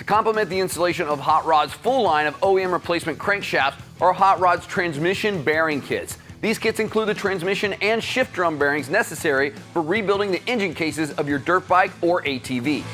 complement the installation of Hot Rod's full line of OEM replacement crankshafts are Hot Rod's transmission bearing kits. These kits include the transmission and shift drum bearings necessary for rebuilding the engine cases of your dirt bike or ATV.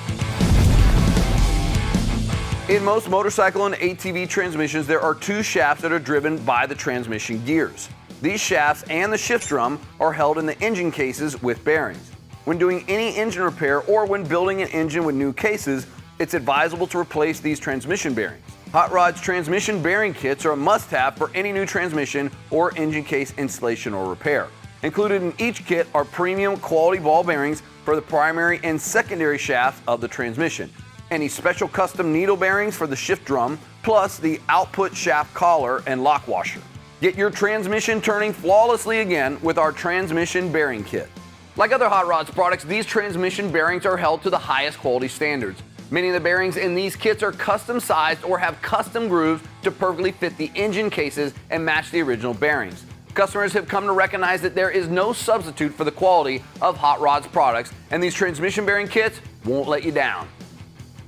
In most motorcycle and ATV transmissions, there are two shafts that are driven by the transmission gears. These shafts and the shift drum are held in the engine cases with bearings. When doing any engine repair or when building an engine with new cases, it's advisable to replace these transmission bearings. Hot Rod's transmission bearing kits are a must-have for any new transmission or engine case installation or repair. Included in each kit are premium quality ball bearings for the primary and secondary shafts of the transmission, any special custom needle bearings for the shift drum, plus the output shaft collar and lock washer. Get your transmission turning flawlessly again with our transmission bearing kit. Like other Hot Rods products, these transmission bearings are held to the highest quality standards. Many of the bearings in these kits are custom sized or have custom grooves to perfectly fit the engine cases and match the original bearings. Customers have come to recognize that there is no substitute for the quality of Hot Rods products, and these transmission bearing kits won't let you down.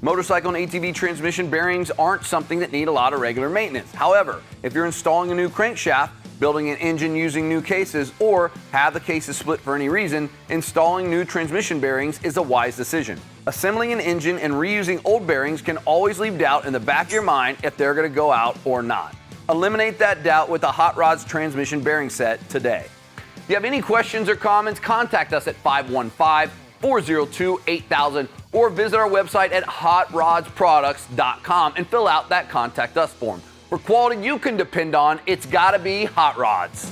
Motorcycle and ATV transmission bearings aren't something that need a lot of regular maintenance. However, if you're installing a new crankshaft, building an engine using new cases, or have the cases split for any reason, installing new transmission bearings is a wise decision. Assembling an engine and reusing old bearings can always leave doubt in the back of your mind if they're going to go out or not. Eliminate that doubt with the Hot Rods transmission bearing set today. If you have any questions or comments, contact us at 515-402-8000 or visit our website at HotRodsProducts.com and fill out that Contact Us form. For quality you can depend on, it's got to be Hot Rods.